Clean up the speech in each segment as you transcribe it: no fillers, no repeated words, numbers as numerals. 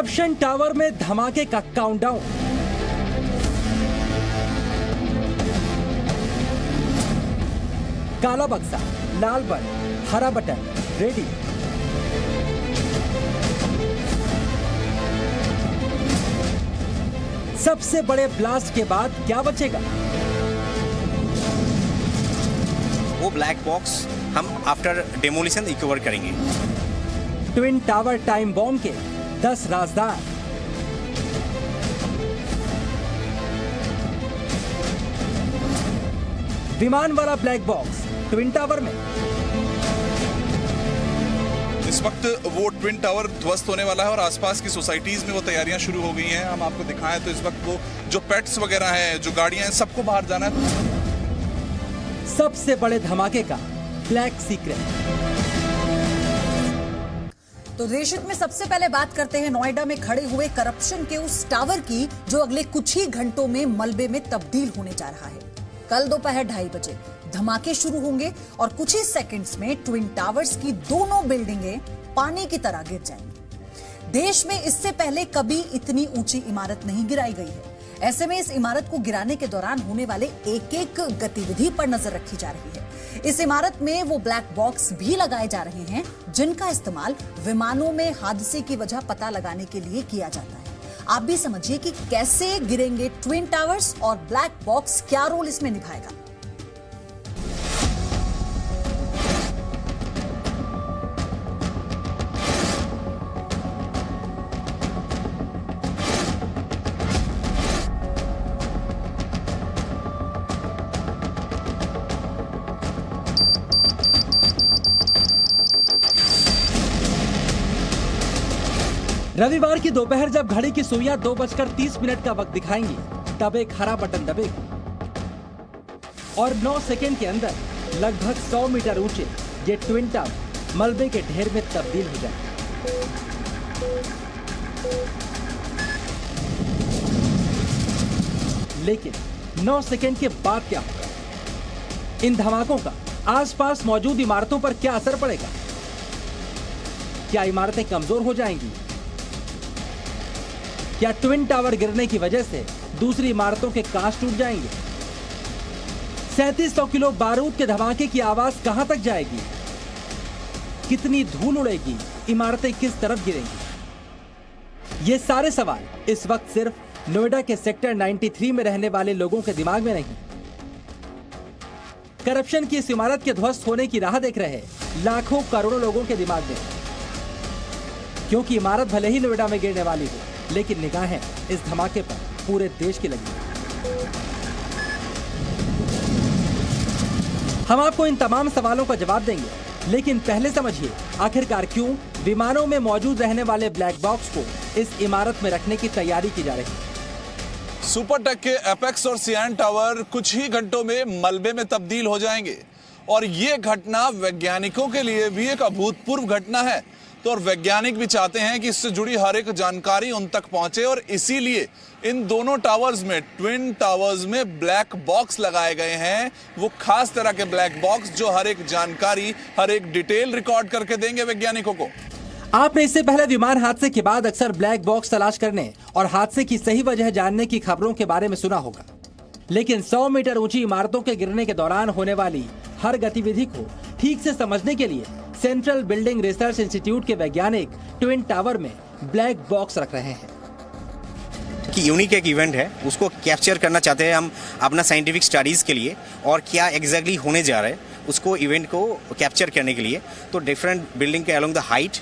Corruption tower में धमाके का काउंटडाउन। काला बक्सा, लाल बटन, हरा बटन रेडी। सबसे बड़े ब्लास्ट के बाद क्या बचेगा? वो ब्लैक बॉक्स हम आफ्टर डेमोलिशन रिकवर करेंगे। ट्विन टावर टाइम बॉम्ब के 10 राजदार। विमान वाला ब्लैक बॉक्स ट्विन टावर में। इस वक्त वो ट्विन टावर ध्वस्त होने वाला है और आसपास की सोसाइटीज में वो तैयारियां शुरू हो गई हैं। हम आपको दिखाएं तो इस वक्त वो जो पेट्स वगैरह हैं, जो गाड़ियां हैं, सबको बाहर जाना है। सबसे बड़े धमाके का ब्लैक सीक्रेट। तो रेशित में सबसे पहले बात करते हैं नोएडा में खड़े हुए करप्शन के उस टावर की जो अगले कुछ ही घंटों में मलबे में तब्दील होने जा रहा है। कल दोपहर 2:30 बजे धमाके शुरू होंगे और कुछ ही सेकंड्स में ट्विन टावर्स की दोनों बिल्डिंगें पानी की तरह गिर जाएंगी। देश में इससे पहले कभी इतनी ऊंची इमारत नहीं गिराई गई है। ऐसे में इस इमारत को गिराने के दौरान होने वाले एक-एक गतिविधि पर नजर रखी जा रही है। इस इमारत में वो ब्लैक बॉक्स भी लगाए जा रहे हैं जिनका इस्तेमाल विमानों में हादसे की वजह पता लगाने के लिए किया जाता है। आप भी समझिए कि कैसे गिरेंगे ट्विन टावर्स और ब्लैक बॉक्स क्या रोल इसमें निभाएगा। रविवार की दोपहर जब घड़ी की सुइयां 2:30 का वक्त दिखाएंगी तब एक हरा बटन दबेगा और 9 सेकंड के अंदर लगभग 100 मीटर ऊंचे ये ट्विन टावर मलबे के ढेर में तब्दील हो जाए। लेकिन 9 सेकंड के बाद क्या होगा? इन धमाकों का आसपास मौजूद इमारतों पर क्या असर पड़ेगा? क्या इमारतें कमजोर हो जाएंगी? क्या ट्विन टावर गिरने की वजह से दूसरी इमारतों के कांच टूट जाएंगे? 3700 किलो बारूद के धमाके की आवाज कहां तक जाएगी? कितनी धूल उड़ेगी? इमारतें किस तरफ गिरेंगी? ये सारे सवाल इस वक्त सिर्फ नोएडा के सेक्टर 93 में रहने वाले लोगों के दिमाग में नहीं, करप्शन की इस इमारत के ध्वस्त होने की राह देख रहे लाखों करोड़ों लोगों के दिमाग में। क्योंकि इमारत भले ही नोएडा में गिरने वाली हो, लेकिन निगाहें इस धमाके पर पूरे देश की लगी। हम आपको इन तमाम सवालों का जवाब देंगे, लेकिन पहले समझिए आखिरकार क्यों विमानों में मौजूद रहने वाले ब्लैक बॉक्स को इस इमारत में रखने की तैयारी की जा रही है। सुपरटेक के एपेक्स और सियान टावर कुछ ही घंटों में मलबे में तब्दील हो जाएंगे और ये घटना वैज्ञानिकों के लिए भी एक अभूतपूर्व घटना है। तो और वैज्ञानिक भी चाहते हैं कि इससे जुड़ी हर एक जानकारी उन तक पहुंचे और इसीलिए इन दोनों टावर्स में, ट्विन टावर्स में ब्लैक बॉक्स लगाए गए हैं। वो खास तरह के ब्लैक बॉक्स जो हर एक जानकारी, हर एक डिटेल रिकॉर्ड करके देंगे वैज्ञानिकों को। आपने इससे पहले विमान हादसे के बाद अक्सर ब्लैक बॉक्स तलाश करने और हादसे की सही वजह जानने की खबरों के बारे में सुना होगा, लेकिन 100 मीटर ऊंची इमारतों के गिरने के दौरान होने वाली हर गतिविधि को ठीक से समझने के लिए सेंट्रल बिल्डिंग रिसर्च इंस्टीट्यूट के वैज्ञानिक ट्विन टावर में ब्लैक बॉक्स रख रहे हैं। कि यूनिक एक इवेंट है, उसको कैप्चर करना चाहते हैं हम अपना साइंटिफिक स्टडीज के लिए और क्या एग्जैक्टली होने जा रहा है उसको इवेंट को कैप्चर करने के लिए। तो डिफरेंट बिल्डिंग के along the height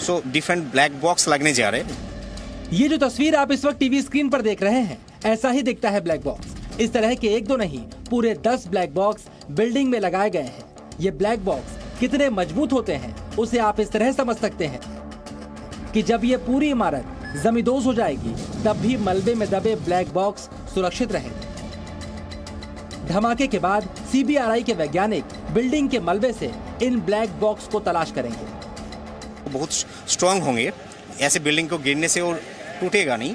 so different black box लगने जा रहे हैं। ये जो तस्वीर आप इस वक्त टीवी स्क्रीन पर देख रहे हैं, ऐसा ही दिखता है ब्लैक बॉक्स। इस तरह के एक दो नहीं, पूरे 10 ब्लैक बॉक्स बिल्डिंग में लगाए गए हैं। ये ब्लैक बॉक्स कितने मजबूत होते हैं उसे आप इस तरह समझ सकते हैं कि जब ये पूरी इमारत जमींदोज हो जाएगी तब भी मलबे में दबे ब्लैक बॉक्स सुरक्षित रहेंगे। धमाके के बाद सीबीआरआई के वैज्ञानिक बिल्डिंग के मलबे से इन ब्लैक बॉक्स को तलाश करेंगे। बहुत स्ट्रांग होंगे, ऐसे बिल्डिंग को गिरने से वो टूटेगा नहीं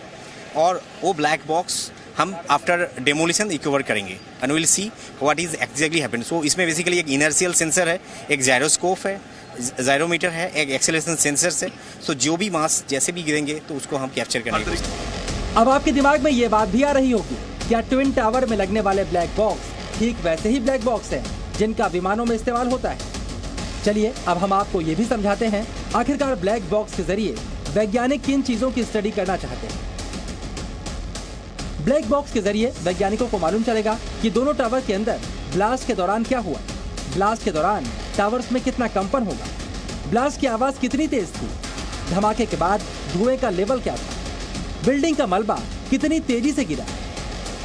और वो ब्लैक बॉक्स हम आफ्टर डेमोलिशन रिकवर करेंगे and will see what is exactly happened. So इसमें बेसिकली एक इनर्शियल सेंसर है, एक जायरोस्कोप है, जायरोमीटर है, एक एक्सेलरेशन सेंसर से, तो जो भी मास जैसे भी गिरेंगे तो उसको हम कैप्चर करने की कोशिश। अब आपके दिमाग में ये बात भी आ रही होगी, क्या ट्विन टावर में लगने वाले ब्लैक बॉक्स ठीक वैसे ही ब्लैक बॉक्स हैं जिनका विमानों में इस्तेमाल होता है? चलिए अब हम आपको ये भी समझाते हैं आखिरकार ब्लैक बॉक्स के जरिए वैज्ञानिक किन चीजों की स्टडी करना चाहते हैं। ब्लैक बॉक्स के जरिए वैज्ञानिकों को मालूम चलेगा कि दोनों टावर के अंदर ब्लास्ट के दौरान क्या हुआ, ब्लास्ट के दौरान टावर्स में कितना कंपन होगा, ब्लास्ट की आवाज कितनी तेज थी, धमाके के बाद धुएं का लेवल क्या था, बिल्डिंग का मलबा कितनी तेजी से गिरा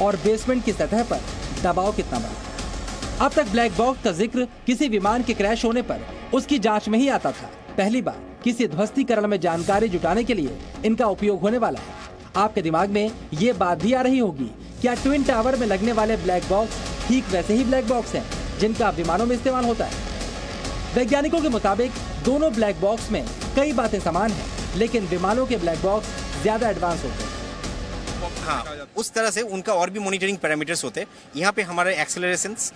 और बेसमेंट की सतह पर दबाव कितना बढ़ा। अब तक ब्लैक बॉक्स का जिक्र किसी विमान के क्रैश होने पर उसकी जांच में ही आता था। पहली बार किसी ध्वस्तीकरण में जानकारी जुटाने के लिए इनका उपयोग होने वाला है। आपके दिमाग में ये बात भी आ रही होगी, क्या ट्विन टावर में लगने वाले ब्लैक बॉक्स ठीक वैसे ही ब्लैक बॉक्स हैं जिनका विमानों में इस्तेमाल होता है? वैज्ञानिकों के मुताबिक दोनों ब्लैक बॉक्स में कई बातें समान हैं, लेकिन विमानों के ब्लैक बॉक्स ज्यादा एडवांस होते हैं। हाँ, उस तरह से उनका और भी मॉनिटरिंग पैरामीटर्स होते हैं। यहाँ पे हमारे एक्सेलरेशंस,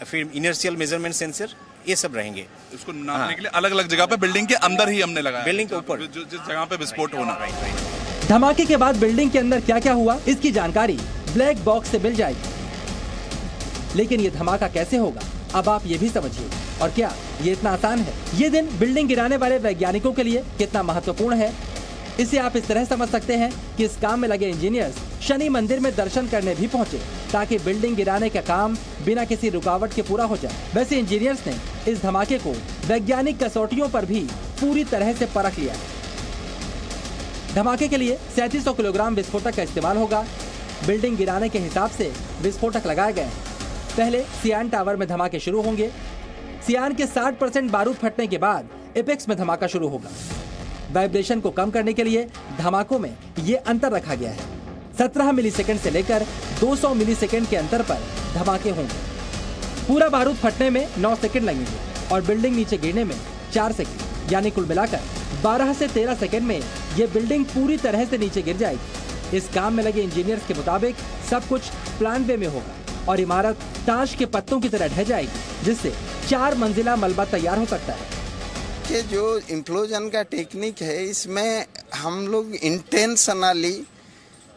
फिर इनर्शियल मेजरमेंट सेंसर, ये सब रहेंगे। इसको नापने के लिए अलग अलग जगह पे बिल्डिंग के अंदर ही हमने लगाया, बिल्डिंग के ऊपर जिस जगह पे विस्फोट होना। धमाके के बाद बिल्डिंग के अंदर क्या क्या हुआ, इसकी जानकारी ब्लैक बॉक्स से मिल जाएगी। लेकिन ये धमाका कैसे होगा, अब आप ये भी समझिए। और क्या ये इतना आसान है? ये दिन बिल्डिंग गिराने वाले वैज्ञानिकों के लिए कितना महत्वपूर्ण है, इसे आप इस तरह समझ सकते हैं कि इस काम में लगे इंजीनियर्स शनि मंदिर में दर्शन करने भी पहुंचे ताकि बिल्डिंग गिराने का काम बिना किसी रुकावट के पूरा हो जाए। वैसे इंजीनियर्स ने इस धमाके को वैज्ञानिक कसौटियों पर भी पूरी तरह से परख लिया है। धमाके के लिए 3700 किलोग्राम विस्फोटक का इस्तेमाल होगा। बिल्डिंग गिराने के हिसाब से विस्फोटक लगाए गए हैं। पहले सियान टावर में धमाके शुरू होंगे। सियान के 60% बारूद फटने के बाद एपेक्स में धमाका शुरू होगा। वाइब्रेशन को कम करने के लिए धमाकों में ये अंतर रखा गया है। 17 मिलीसेकंड से लेकर 200 मिलीसेकंड के अंतर पर धमाके होंगे। पूरा बारूद फटने में 9 सेकंड लगेंगे और बिल्डिंग नीचे गिरने में 4 सेकंड, यानी कुल मिलाकर 12 से 13 सेकंड में ये बिल्डिंग पूरी तरह से नीचे गिर जाएगी। इस काम में लगे इंजीनियर्स के मुताबिक सब कुछ प्लान वे में होगा और इमारत ताश के पत्तों की तरह ढह जाएगी, जिससे 4 मंजिला मलबा तैयार हो सकता है। कि जो इम्प्लोजन का टेक्निक है, इसमें हम लोग इंटेंशनली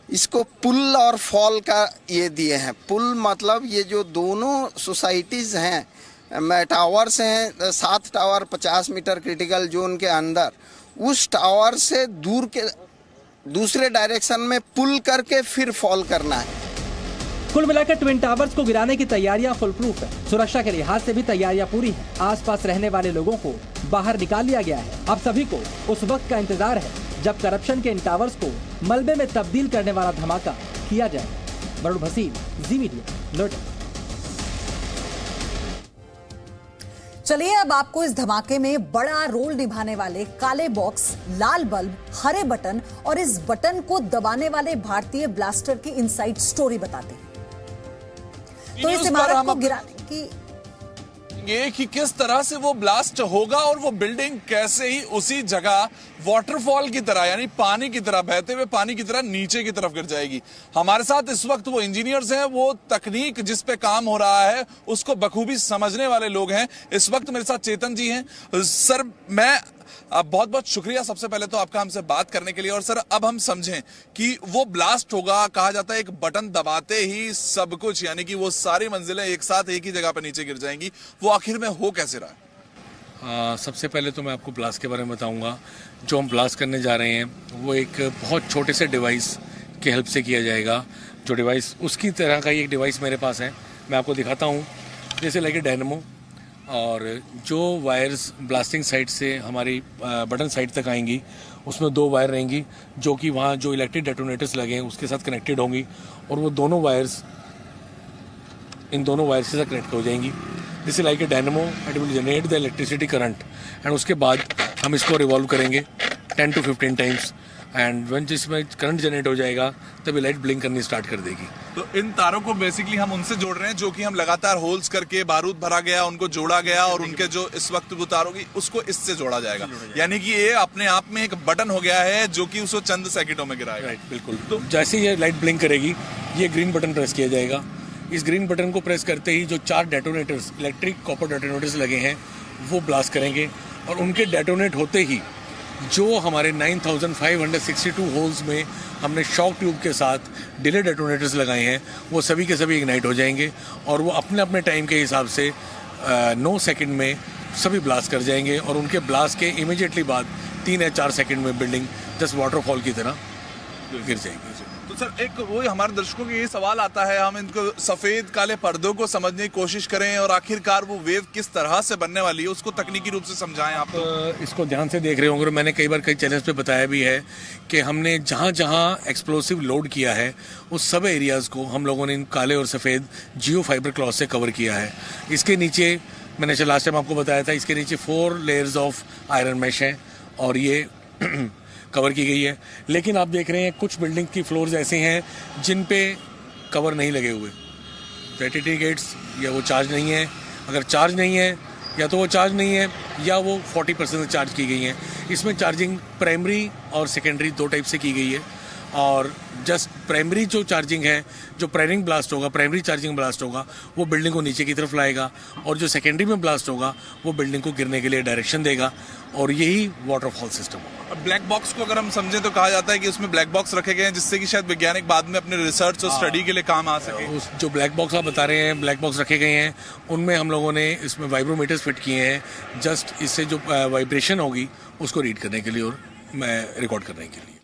इसको पुल और फॉल का ये दिए हैं। पुल मतलब ये जो दोनों सोसाइटीज हैं, टावर्स हैं, 7 टावर 50 मीटर क्रिटिकल जोन के अंदर, उस टावर से दूर के दूसरे डायरेक्शन में पुल करके फिर फॉल करना है। कुल मिलाकर ट्विन टावर्स को गिराने की तैयारियां फुल प्रूफ है। सुरक्षा के लिहाज से भी तैयारियां पूरी हैं। आसपास रहने वाले लोगों को बाहर निकाल लिया गया है। अब सभी को उस वक्त का इंतजार है जब करप्शन के इन टावर्स को मलबे में तब्दील करने वाला धमाका किया जाए। वरुण भसीन, जी मीडिया, नोएडा। चलिए अब आपको इस धमाके में बड़ा रोल निभाने वाले काले बॉक्स, लाल बल्ब, हरे बटन और इस बटन को दबाने वाले भारतीय ब्लास्टर की इनसाइड स्टोरी बताते हैं। तो इस इमारत को गिराने की ये कि किस तरह से वो ब्लास्ट होगा और वो बिल्डिंग कैसे ही उसी जगह वाटरफॉल की तरह, यानी पानी की तरह, बहते हुए पानी की तरह नीचे की तरफ गिर जाएगी। हमारे साथ इस वक्त वो इंजीनियर्स हैं, वो तकनीक जिस पे काम हो रहा है उसको बखूबी समझने वाले लोग हैं। इस वक्त मेरे साथ चेतन जी हैं। सर, मैं बहुत बहुत शुक्रिया सबसे पहले तो आपका हमसे बात करने के लिए। और सर, अब हम समझें कि वो ब्लास्ट होगा, कहा जाता है एक बटन दबाते ही सब कुछ, यानी कि वो सारी मंजिलें एक साथ एक ही जगह पर नीचे गिर जाएंगी, वो आखिर में हो कैसे रहा है? सबसे पहले तो मैं आपको ब्लास्ट के बारे में बताऊंगा। जो हम ब्लास्ट करने जा रहे हैं वो एक बहुत छोटे से डिवाइस की हेल्प से किया जाएगा। जो डिवाइस, उसकी तरह का ही एक डिवाइस मेरे पास है, मैं आपको दिखाता हूँ। जैसे लाइक डायनेमो, और जो वायर्स ब्लास्टिंग साइड से हमारी बटन साइड तक आएंगी, उसमें 2 वायर रहेंगी जो कि वहाँ जो इलेक्ट्रिक डेटोनेटर्स लगे हैं उसके साथ कनेक्टेड होंगी, और वो दोनों वायर्स इन दोनों वायर्स के साथ कनेक्ट हो जाएंगी। This is like a dynamo, it will generate the electricity current, and उसके बाद हम इसको रिवॉल्व करेंगे 10 to 15 टाइम्स, एंड वन जिसमें करंट जनरेट हो जाएगा तभी लाइट ब्लिंक करनी स्टार्ट कर देगी। तो इन तारों को बेसिकली हम उनसे जोड़ रहे हैं जो कि हम लगातार होल्स करके बारूद भरा गया, उनको जोड़ा गया, और उनके जो इस वक्त वो तार होगी उसको इससे जोड़ा जाएगा। यानी कि ये अपने आप में एक बटन हो गया है जो कि उसको चंद सेकंडों में गिराएगा। राइट, बिल्कुल। तो जैसे ये लाइट ब्लिंक करेगी, ये ग्रीन बटन प्रेस किया जाएगा। इस ग्रीन बटन को प्रेस करते ही जो 4 डेटोनेटर्स, इलेक्ट्रिक कॉपर डेटोनेटर्स लगे हैं, वो ब्लास्ट करेंगे और उनके डेटोनेट होते ही जो हमारे 9562 होल्स में हमने शॉक ट्यूब के साथ डिले डेटोनेटर्स लगाए हैं वो सभी के सभी इग्नाइट हो जाएंगे और वो अपने अपने टाइम के हिसाब से 9 सेकंड में सभी ब्लास्ट कर जाएंगे और उनके ब्लास्ट के इमीडिएटली बाद 3 या 4 सेकंड में बिल्डिंग जस्ट वाटरफॉल की तरह गिर जाएगी। तो सर एक वही हमारे दर्शकों के ये सवाल आता है, हम इनको सफेद काले पर्दों को समझने की कोशिश करें और आखिरकार वो वेव किस तरह से बनने वाली है उसको तकनीकी रूप से समझाएं आप। तो इसको ध्यान से देख रहे होंगे, मैंने कई बार कई चैनल्स पे बताया भी है कि हमने जहाँ जहाँ एक्सप्लोसिव लोड किया है उस सब एरियाज़ को हम लोगों ने इन काले और सफ़ेद जियो फाइबर क्लॉथ से कवर किया है। इसके नीचे मैंने लास्ट टाइम आपको बताया था, इसके नीचे 4 लेयर्स ऑफ आयरन मैश हैं और ये कवर की गई है। लेकिन आप देख रहे हैं कुछ बिल्डिंग की फ्लोर्स ऐसे हैं जिन पे कवर नहीं लगे हुए, वेटिटी गेट्स, या वो चार्ज नहीं है, अगर चार्ज नहीं है या तो वो चार्ज नहीं है या वो 40% से चार्ज की गई हैं। इसमें चार्जिंग प्राइमरी और सेकेंडरी 2 टाइप से की गई है और जस्ट प्राइमरी जो चार्जिंग है, जो प्राइमरी ब्लास्ट होगा, प्राइमरी चार्जिंग ब्लास्ट होगा, वो बिल्डिंग को नीचे की तरफ लाएगा और जो सेकेंडरी में ब्लास्ट होगा वो बिल्डिंग को गिरने के लिए डायरेक्शन देगा और यही वाटरफॉल सिस्टम होगा। ब्लैक बॉक्स को अगर हम समझें तो कहा जाता है कि उसमें ब्लैक बॉक्स रखे गए हैं जिससे कि शायद वैज्ञानिक बाद में अपने रिसर्च और स्टडी के लिए काम आ सके। उस जो ब्लैक बॉक्स आप बता रहे हैं, ब्लैक बॉक्स रखे गए हैं, उनमें हम लोगों ने इसमें वाइब्रोमीटर्स फिट किए हैं जस्ट इससे जो वाइब्रेशन होगी उसको रीड करने के लिए और रिकॉर्ड करने के लिए।